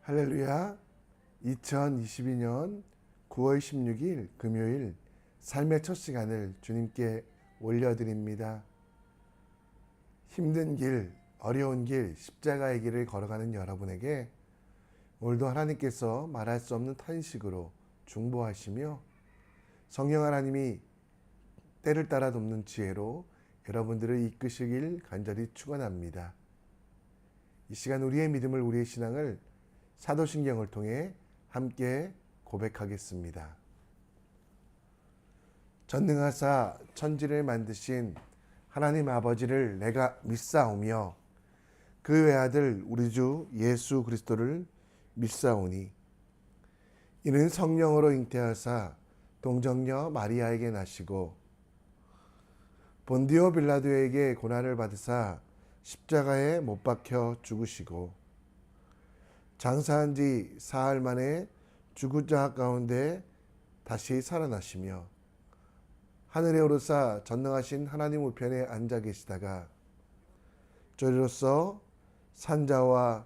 할렐루야. 2022년 9월 16일 금요일 삶의 첫 시간을 주님께 올려드립니다. 힘든 길, 어려운 길, 십자가의 길을 걸어가는 여러분에게 오늘도 하나님께서 말할 수 없는 탄식으로 중보하시며 성령 하나님이 때를 따라 돕는 지혜로 여러분들을 이끄시길 간절히 축원합니다. 이 시간 우리의 믿음을, 우리의 신앙을 사도신경을 통해 함께 고백하겠습니다. 전능하사 천지를 만드신 하나님 아버지를 내가 믿사오며 그 외아들 우리 주 예수 그리스도를 믿사오니 이는 성령으로 잉태하사 동정녀 마리아에게 나시고 본디오 빌라도에게 고난을 받으사 십자가에 못 박혀 죽으시고 장사한 지 사흘 만에 죽은 자 가운데 다시 살아나시며 하늘에 오르사 전능하신 하나님 우편에 앉아 계시다가 저리로서 산자와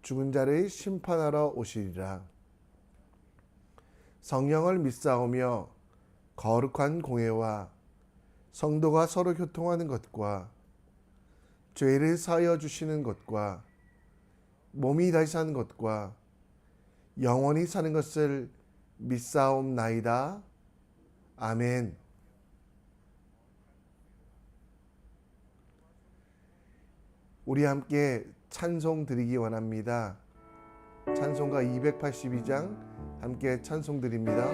죽은 자를 심판하러 오시리라. 성령을 믿사오며 거룩한 공회와 성도가 서로 교통하는 것과 죄를 사하여 주시는 것과 몸이 다시 사는 것과 영원히 사는 것을 믿사옵나이다. 아멘. 우리 함께 찬송 드리기 원합니다. 찬송가 282장 함께 찬송 드립니다.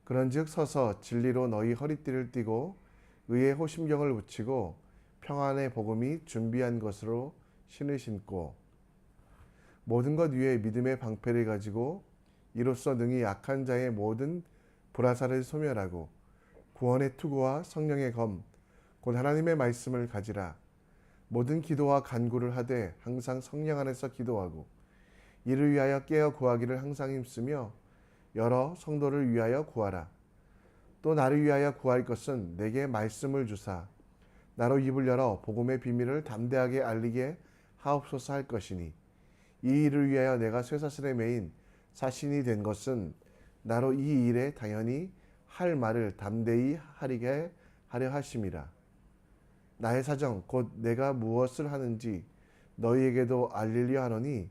그런즉 서서 진리로 너희 허리띠를 띠고 의의 호심경을 붙이고 평안의 복음이 준비한 것으로 신을 신고 모든 것 위에 믿음의 방패를 가지고 이로써 능히 약한 자의 모든 불화살을 소멸하고 구원의 투구와 성령의 검 곧 하나님의 말씀을 가지라. 모든 기도와 간구를 하되 항상 성령 안에서 기도하고 이를 위하여 깨어 구하기를 항상 힘쓰며 여러 성도를 위하여 구하라. 또 나를 위하여 구할 것은 내게 말씀을 주사 나로 입을 열어 복음의 비밀을 담대하게 알리게 하옵소서 할 것이니 이 일을 위하여 내가 쇠사슬에 매인 사신이 된 것은 나로 이 일에 당연히 할 말을 담대히 하리게 하려 하심이라. 나의 사정 곧 내가 무엇을 하는지 너희에게도 알리려 하노니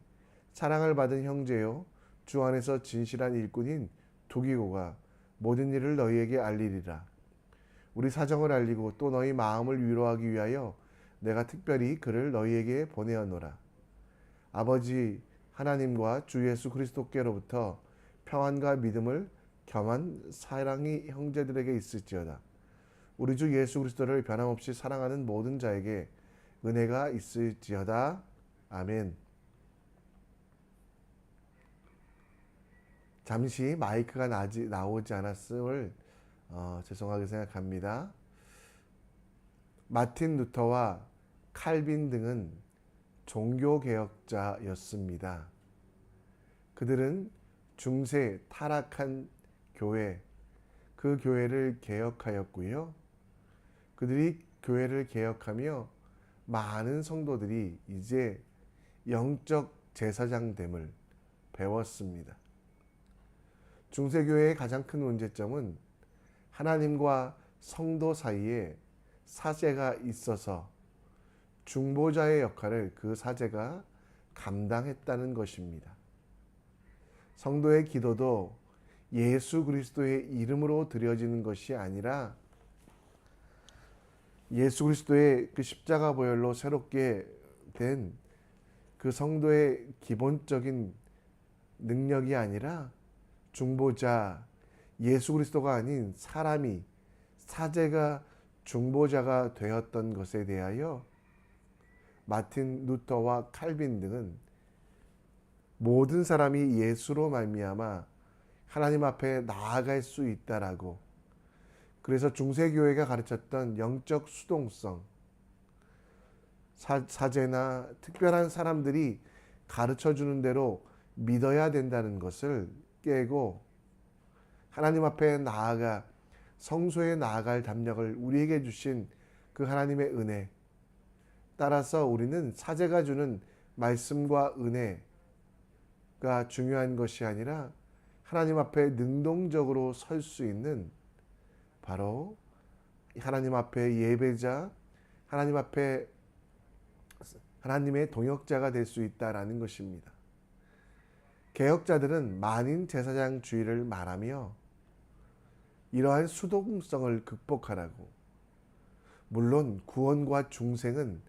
사랑을 받은 형제요 주 안에서 진실한 일꾼인 두기고가 모든 일을 너희에게 알리리라. 우리 사정을 알리고 또 너희 마음을 위로하기 위하여 내가 특별히 그를 너희에게 보내었노라. 아버지 하나님과 주 예수 그리스도께로부터 평안과 믿음을 겸한 사랑이 형제들에게 있을지어다. 우리 주 예수 그리스도를 변함없이 사랑하는 모든 자에게 은혜가 있을지어다. 아멘. 잠시 마이크가 나오지 않았음을 죄송하게 생각합니다. 마틴 루터와 칼빈 등은 종교개혁자였습니다. 그들은 중세 타락한 교회, 그 교회를 개혁하였고요. 그들이 교회를 개혁하며 많은 성도들이 이제 영적 제사장됨을 배웠습니다. 중세교회의 가장 큰 문제점은 하나님과 성도 사이에 사제가 있어서 중보자의 역할을 그 사제가 감당했다는 것입니다. 성도의 기도도 예수 그리스도의 이름으로 드려지는 것이 아니라 예수 그리스도의 그 십자가 보혈로 새롭게 된 그 성도의 기본적인 능력이 아니라 중보자 예수 그리스도가 아닌 사람이 사제가 중보자가 되었던 것에 대하여 마틴 루터와 칼빈 등은 모든 사람이 예수로 말미암아 하나님 앞에 나아갈 수 있다라고, 그래서 중세교회가 가르쳤던 영적 수동성, 사제나 특별한 사람들이 가르쳐주는 대로 믿어야 된다는 것을 깨고 하나님 앞에 나아가 성소에 나아갈 담력을 우리에게 주신 그 하나님의 은혜, 따라서 우리는 사제가 주는 말씀과 은혜가 중요한 것이 아니라 하나님 앞에 능동적으로 설 수 있는 바로 하나님 앞에 예배자, 하나님 앞에 하나님의 동역자가 될 수 있다라는 것입니다. 개혁자들은 만인 제사장주의를 말하며 이러한 수동성을 극복하라고, 물론 구원과 중생은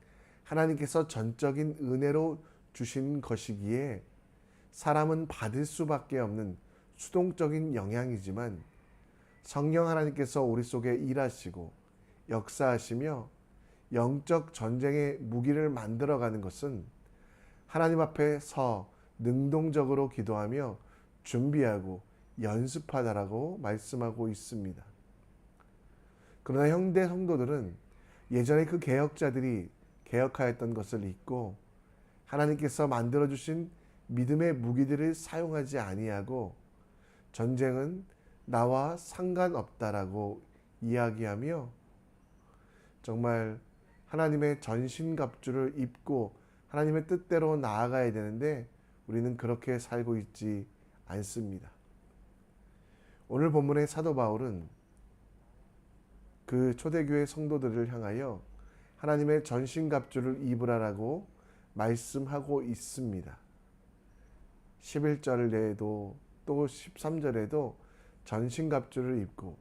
하나님께서 전적인 은혜로 주신 것이기에 사람은 받을 수밖에 없는 수동적인 영향이지만 성령 하나님께서 우리 속에 일하시고 역사하시며 영적 전쟁의 무기를 만들어가는 것은 하나님 앞에 서 능동적으로 기도하며 준비하고 연습하다라고 말씀하고 있습니다. 그러나 현대 성도들은 예전에 그 개혁자들이 개혁하였던 것을 잊고 하나님께서 만들어주신 믿음의 무기들을 사용하지 아니하고 전쟁은 나와 상관없다라고 이야기하며 정말 하나님의 전신갑주를 입고 하나님의 뜻대로 나아가야 되는데 우리는 그렇게 살고 있지 않습니다. 오늘 본문의 사도 바울은 그 초대교회 성도들을 향하여 하나님의 전신갑주를 입으라라고 말씀하고 있습니다. 11절에도 또 13절에도 전신갑주를 입고,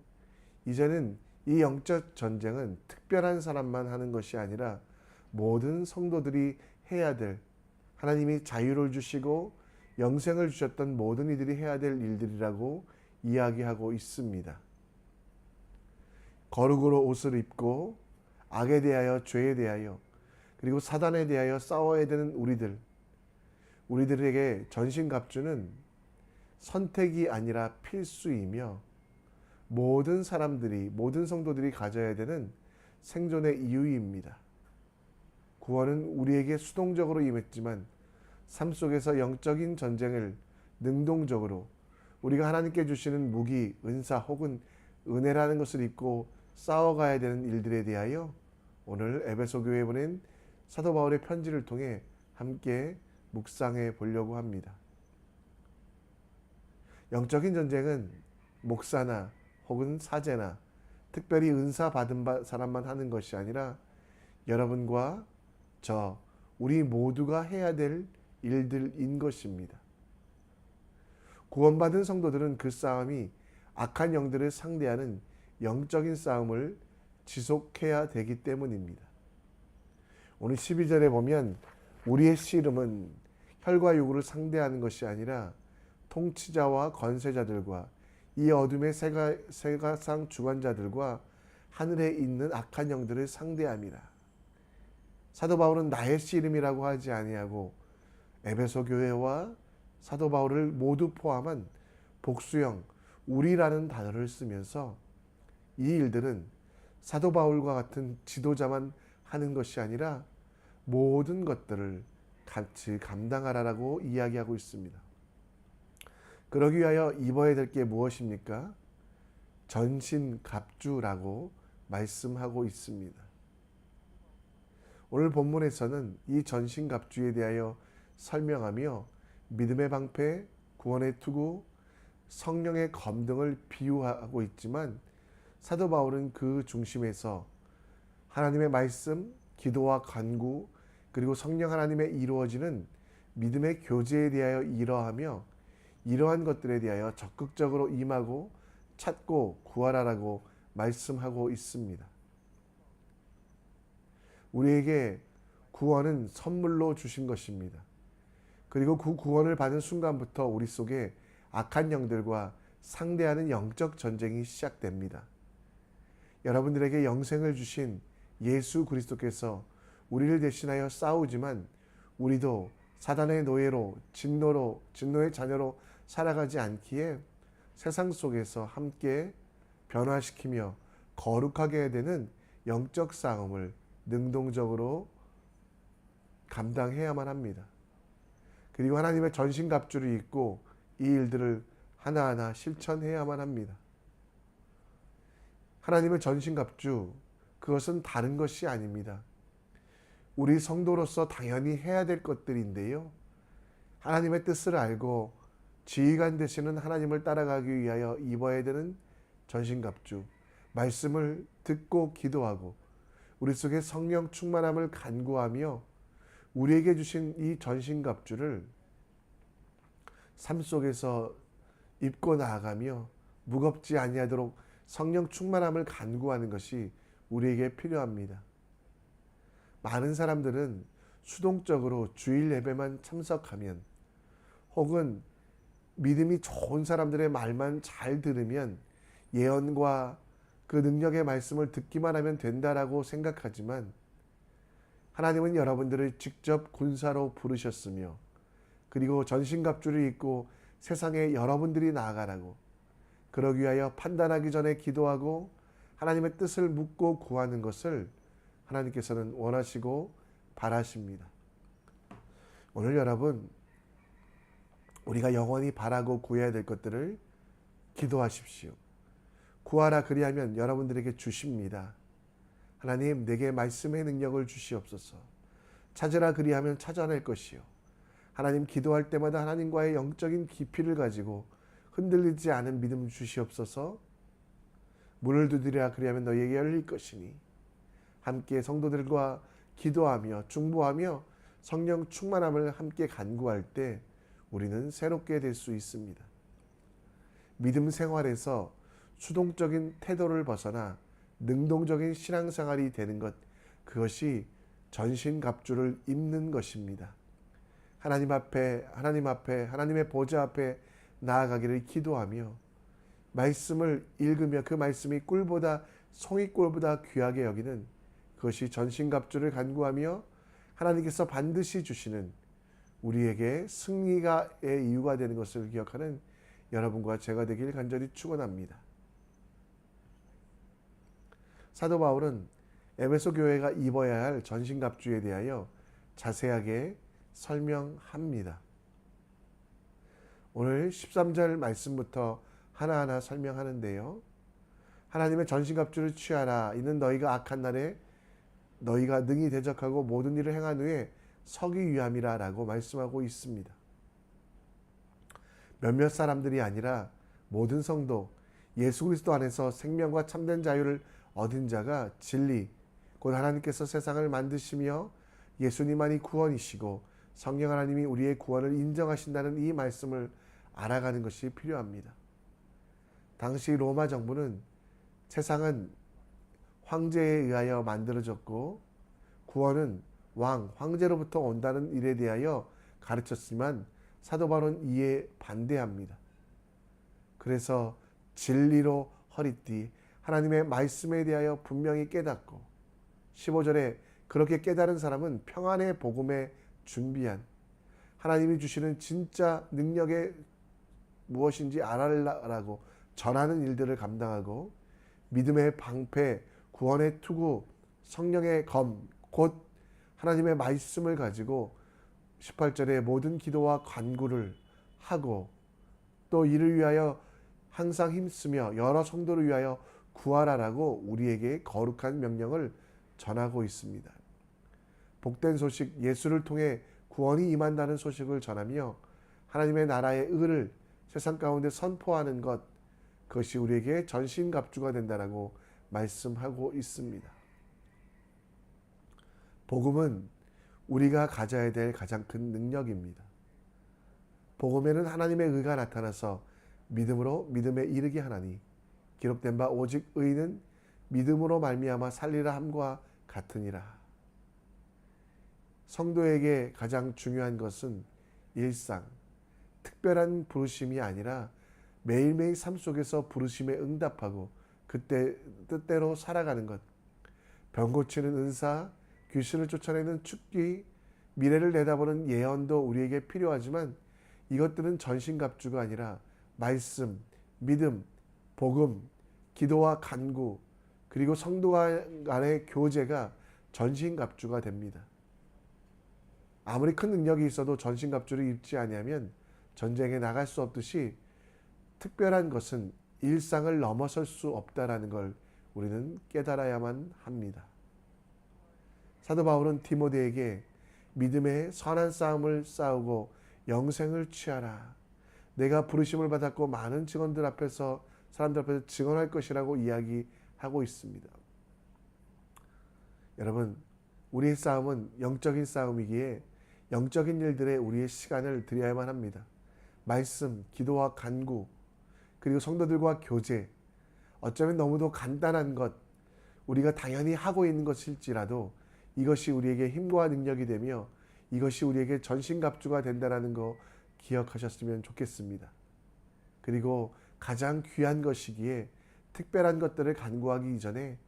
이제는 이 영적 전쟁은 특별한 사람만 하는 것이 아니라 모든 성도들이 해야 될, 하나님이 자유를 주시고 영생을 주셨던 모든 이들이 해야 될 일들이라고 이야기하고 있습니다. 거룩으로 옷을 입고 악에 대하여, 죄에 대하여, 그리고 사단에 대하여 싸워야 되는 우리들에게 전신갑주는 선택이 아니라 필수이며 모든 사람들이, 모든 성도들이 가져야 되는 생존의 이유입니다. 구원은 우리에게 수동적으로 임했지만 삶 속에서 영적인 전쟁을 능동적으로 우리가 하나님께 주시는 무기, 은사 혹은 은혜라는 것을 입고 싸워가야 되는 일들에 대하여 오늘 에베소 교회에 보낸 사도 바울의 편지를 통해 함께 묵상해 보려고 합니다. 영적인 전쟁은 목사나 혹은 사제나 특별히 은사 받은 사람만 하는 것이 아니라 여러분과 우리 모두가 해야 될 일들인 것입니다. 구원받은 성도들은 그 싸움이 악한 영들을 상대하는 영적인 싸움을 지속해야 되기 때문입니다. 오늘 12절에 보면 우리의 씨름은 혈과 육을 상대하는 것이 아니라 통치자와 권세자들과 이 어둠의 세가상 주관자들과 하늘에 있는 악한 영들을 상대함이라. 사도 바울은 나의 씨름이라고 하지 아니하고 에베소 교회와 사도 바울을 모두 포함한 복수형 우리라는 단어를 쓰면서 이 일들은 사도 바울과 같은 지도자만 하는 것이 아니라 모든 것들을 같이 감당하라라고 이야기하고 있습니다. 그러기 위하여 입어야 될 게 무엇입니까? 전신갑주라고 말씀하고 있습니다. 오늘 본문에서는 이 전신갑주에 대하여 설명하며 믿음의 방패, 구원의 투구, 성령의 검 등을 비유하고 있지만 사도 바울은 그 중심에서 하나님의 말씀, 기도와 간구, 그리고 성령 하나님의 이루어지는 믿음의 교제에 대하여 이러하며 이러한 것들에 대하여 적극적으로 임하고 찾고 구하라라고 말씀하고 있습니다. 우리에게 구원은 선물로 주신 것입니다. 그리고 그 구원을 받은 순간부터 우리 속에 악한 영들과 상대하는 영적 전쟁이 시작됩니다. 여러분들에게 영생을 주신 예수 그리스도께서 우리를 대신하여 싸우지만 우리도 사단의 노예로 진노의 자녀로 살아가지 않기에 세상 속에서 함께 변화시키며 거룩하게 되는 영적 싸움을 능동적으로 감당해야만 합니다. 그리고 하나님의 전신갑주를 입고 이 일들을 하나하나 실천해야만 합니다. 하나님의 전신갑주, 그것은 다른 것이 아닙니다. 우리 성도로서 당연히 해야 될 것들인데요. 하나님의 뜻을 알고 지휘관 되시는 하나님을 따라가기 위하여 입어야 되는 전신갑주, 말씀을 듣고 기도하고 우리 속에 성령 충만함을 간구하며 우리에게 주신 이 전신갑주를 삶 속에서 입고 나아가며 무겁지 아니하도록 성령 충만함을 간구하는 것이 우리에게 필요합니다. 많은 사람들은 수동적으로 주일 예배만 참석하면 혹은 믿음이 좋은 사람들의 말만 잘 들으면 예언과 그 능력의 말씀을 듣기만 하면 된다라고 생각하지만 하나님은 여러분들을 직접 군사로 부르셨으며 그리고 전신갑주를 입고 세상에 여러분들이 나아가라고 그러기 위하여 판단하기 전에 기도하고 하나님의 뜻을 묻고 구하는 것을 하나님께서는 원하시고 바라십니다. 오늘 여러분 우리가 영원히 바라고 구해야 될 것들을 기도하십시오. 구하라 그리하면 여러분들에게 주십니다. 하나님 내게 말씀의 능력을 주시옵소서. 찾으라 그리하면 찾아낼 것이요. 하나님 기도할 때마다 하나님과의 영적인 깊이를 가지고 흔들리지 않은 믿음 주시옵소서. 문을 두드리라 그리하면 너희에게 열릴 것이니 함께 성도들과 기도하며 중보하며 성령 충만함을 함께 간구할 때 우리는 새롭게 될 수 있습니다. 믿음 생활에서 수동적인 태도를 벗어나 능동적인 신앙생활이 되는 것, 그것이 전신갑주를 입는 것입니다. 하나님 앞에 하나님의 보좌 앞에 나아가기를 기도하며 말씀을 읽으며 그 말씀이 꿀보다 송이꿀보다 귀하게 여기는, 그것이 전신갑주를 간구하며 하나님께서 반드시 주시는 우리에게 승리가의 이유가 되는 것을 기억하는 여러분과 제가 되길 간절히 축원합니다. 사도 바울은 에베소 교회가 입어야 할 전신갑주에 대하여 자세하게 설명합니다. 오늘 13절 말씀부터 하나하나 설명하는데요. 하나님의 전신갑주를 취하라. 이는 너희가 악한 날에 너희가 능히 대적하고 모든 일을 행한 후에 서기 위함이라 라고 말씀하고 있습니다. 몇몇 사람들이 아니라 모든 성도, 예수 그리스도 안에서 생명과 참된 자유를 얻은 자가 진리, 곧 하나님께서 세상을 만드시며 예수님만이 구원이시고 성령 하나님이 우리의 구원을 인정하신다는 이 말씀을 알아가는 것이 필요합니다. 당시 로마 정부는 세상은 황제에 의하여 만들어졌고 구원은 왕, 황제로부터 온다는 일에 대하여 가르쳤지만 사도 바울은 이에 반대합니다. 그래서 진리로 허리띠, 하나님의 말씀에 대하여 분명히 깨닫고 15절에 그렇게 깨달은 사람은 평안의 복음에 준비한, 하나님이 주시는 진짜 능력의 무엇인지 알아라고 전하는 일들을 감당하고 믿음의 방패, 구원의 투구, 성령의 검, 곧 하나님의 말씀을 가지고 18절에 모든 기도와 간구를 하고 또 이를 위하여 항상 힘쓰며 여러 성도를 위하여 구하라라고 우리에게 거룩한 명령을 전하고 있습니다. 복된 소식, 예수를 통해 구원이 임한다는 소식을 전하며 하나님의 나라의 의를 세상 가운데 선포하는 것, 그것이 우리에게 전신갑주가 된다라고 말씀하고 있습니다. 복음은 우리가 가져야 될 가장 큰 능력입니다. 복음에는 하나님의 의가 나타나서 믿음으로 믿음에 이르게 하나니 기록된 바 오직 의는 믿음으로 말미암아 살리라 함과 같으니라. 성도에게 가장 중요한 것은 일상, 특별한 부르심이 아니라 매일매일 삶 속에서 부르심에 응답하고 그때 뜻대로 살아가는 것, 병 고치는 은사, 귀신을 쫓아내는 축기, 미래를 내다보는 예언도 우리에게 필요하지만 이것들은 전신갑주가 아니라 말씀, 믿음, 복음, 기도와 간구, 그리고 성도 간의 교제가 전신갑주가 됩니다. 아무리 큰 능력이 있어도 전신갑주를 입지 아니하면 전쟁에 나갈 수 없듯이 특별한 것은 일상을 넘어설 수 없다라는 걸 우리는 깨달아야만 합니다. 사도 바울은 디모데에게 믿음의 선한 싸움을 싸우고 영생을 취하라. 내가 부르심을 받았고 많은 사람들 앞에서 증언할 것이라고 이야기하고 있습니다. 여러분, 우리의 싸움은 영적인 싸움이기에 영적인 일들에 우리의 시간을 드려야만 합니다. 말씀, 기도와 간구, 그리고 성도들과 교제, 어쩌면 너무도 간단한 것, 우리가 당연히 하고 있는 것일지라도 이것이 우리에게 힘과 능력이 되며 이것이 우리에게 전신갑주가 된다는 거 기억하셨으면 좋겠습니다. 그리고 가장 귀한 것이기에 특별한 것들을 간구하기 이전에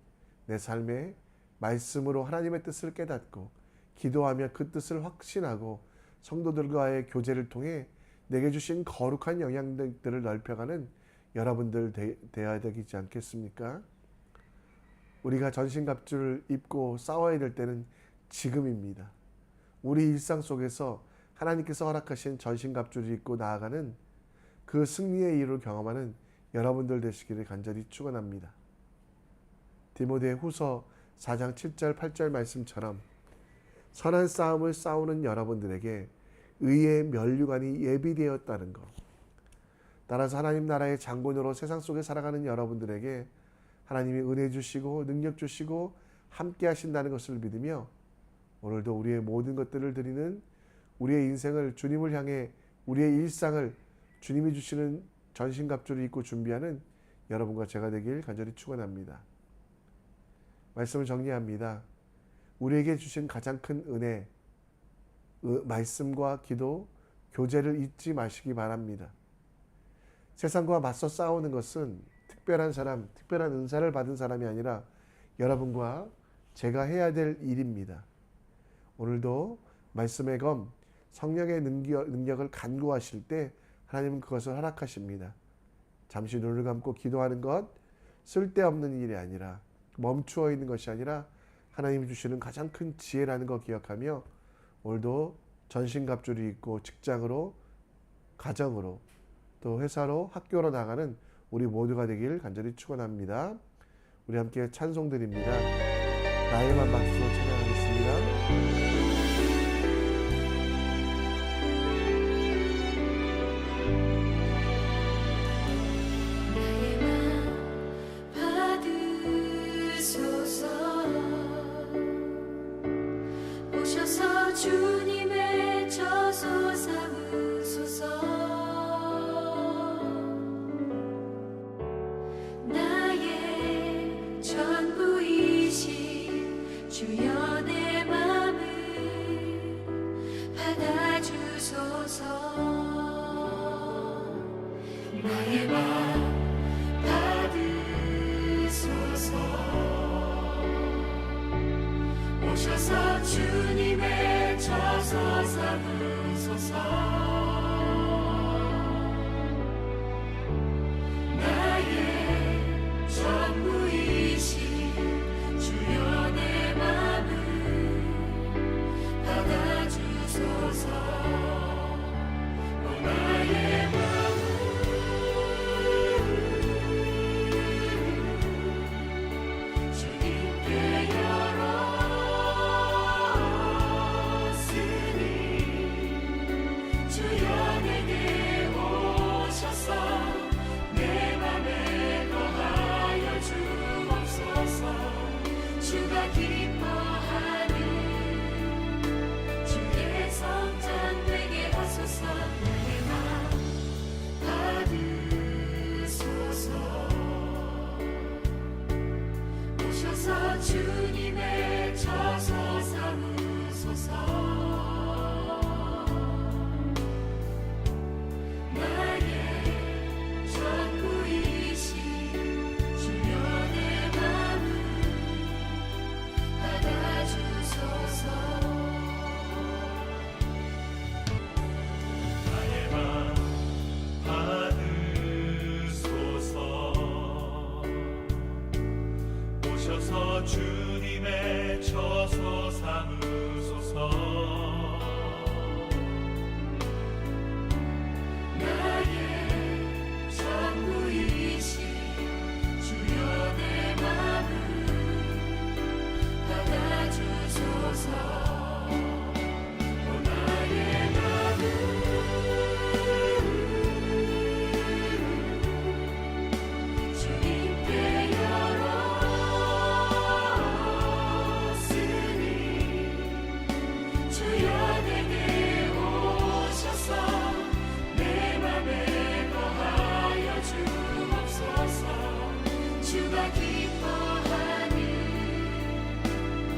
내 삶에 말씀으로 하나님의 뜻을 깨닫고 기도하며 그 뜻을 확신하고 성도들과의 교제를 통해 내게 주신 거룩한 영향들을 넓혀가는 여러분들 되어야 되지 않겠습니까? 우리가 전신갑주를 입고 싸워야 될 때는 지금입니다. 우리 일상 속에서 하나님께서 허락하신 전신갑주를 입고 나아가는 그 승리의 이유를 경험하는 여러분들 되시기를 간절히 축원합니다. 디모데 후서 4장 7절 8절 말씀처럼 선한 싸움을 싸우는 여러분들에게 의의 면류관이 예비되었다는 것, 따라서 하나님 나라의 장군으로 세상 속에 살아가는 여러분들에게 하나님이 은혜 주시고 능력 주시고 함께 하신다는 것을 믿으며 오늘도 우리의 모든 것들을 드리는 우리의 인생을 주님을 향해 우리의 일상을 주님이 주시는 전신갑주를 입고 준비하는 여러분과 제가 되길 간절히 축원합니다. 말씀을 정리합니다. 우리에게 주신 가장 큰 은혜, 말씀과 기도, 교제를 잊지 마시기 바랍니다. 세상과 맞서 싸우는 것은 특별한 사람, 특별한 은사를 받은 사람이 아니라 여러분과 제가 해야 될 일입니다. 오늘도 말씀의 검, 성령의 능력을 간구하실 때 하나님은 그것을 허락하십니다. 잠시 눈을 감고 기도하는 것, 쓸데없는 일이 아니라, 멈추어 있는 것이 아니라 하나님이 주시는 가장 큰 지혜라는 거 기억하며 오늘도 전신갑주를 입고 직장으로, 가정으로, 또 회사로, 학교로 나가는 우리 모두가 되길 간절히 축원합니다. 우리 함께 찬송 드립니다. 나에만 박수로 찬양하겠습니다. 주님의 저소 삼으소서. 나의 전부이신 주여 내 맘을 받아주소서. 나의 맘 받으소서. 오셔서 주님의 저소 삼으소서. 나의 전부이신 주여 내 맘을 받아주소서. 나의 맘을 주님께 주여 내게 오셔서 내 맘에 거하여 주옵소서. 주가 기뻐하는 주의 성전 되게 하소서. 나의 맘 받으소서. 오셔서 주님의 저소 삼으소서. 주님의 저소 삼으소서. 나의 전부이신 주여 내 맘을 받아주소서. 나의 맘을 주님께 주여 내게 오셔서 내 맘에 거하여 주옵소서. 주가 기뻐하는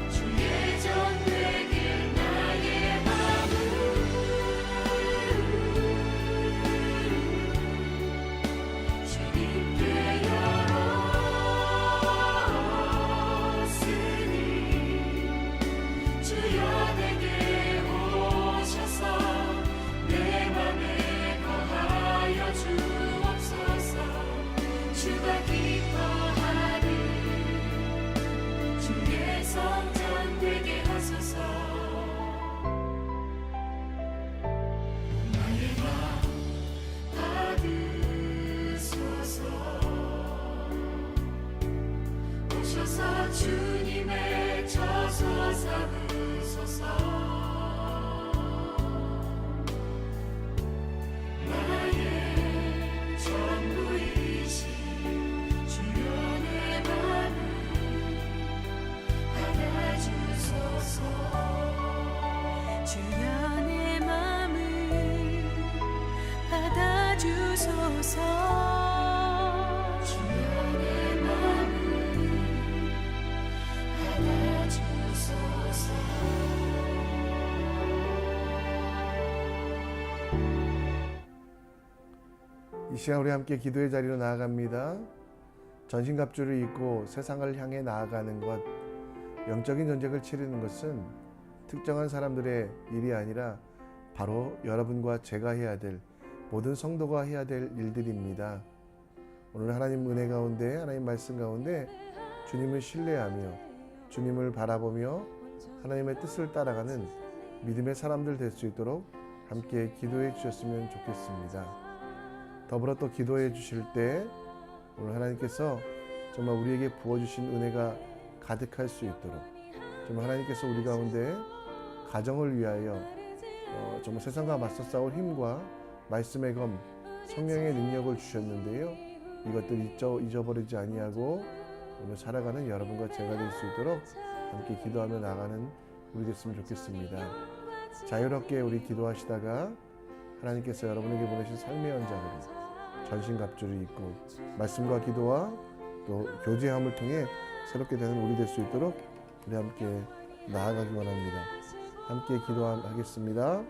주의 전 되길 나의 맘을 주님께 열었으니 주여 내게 오셔서 내 맘에 거하여 주옵소서. 주가 기뻐하는 주의 성전 되게 하소서. 나의 맘 받으소서. 오셔서 주님의 저소 삼으소서. 나의 전부이신 주여 내 맘을 받아주소서. 주여 내 맘을 받아주소서. 주여 내 맘을 받아주소서. 이 시간 우리 함께 기도의 자리로 나아갑니다. 전신갑주를 입고 세상을 향해 나아가는 것, 영적인 전쟁을 치르는 것은 특정한 사람들의 일이 아니라 바로 여러분과 제가 해야 될, 모든 성도가 해야 될 일들입니다. 오늘 하나님 은혜 가운데, 하나님 말씀 가운데 주님을 신뢰하며 주님을 바라보며 하나님의 뜻을 따라가는 믿음의 사람들 될 수 있도록 함께 기도해 주셨으면 좋겠습니다. 더불어 또 기도해 주실 때 오늘 하나님께서 정말 우리에게 부어주신 은혜가 가득할 수 있도록 정말 하나님께서 우리 가운데 가정을 위하여 정말 세상과 맞서 싸울 힘과 말씀의 검, 성령의 능력을 주셨는데요. 이것들 잊어버리지 아니하고 오늘 살아가는 여러분과 제가 될 수 있도록 함께 기도하며 나가는 우리 됐으면 좋겠습니다. 자유롭게 우리 기도하시다가 하나님께서 여러분에게 보내신 삶의 현장으로 전신갑주를 입고 말씀과 기도와 또 교제함을 통해 새롭게 되는 우리 될 수 있도록 우리 함께 나아가기 원합니다. 함께 기도하겠습니다.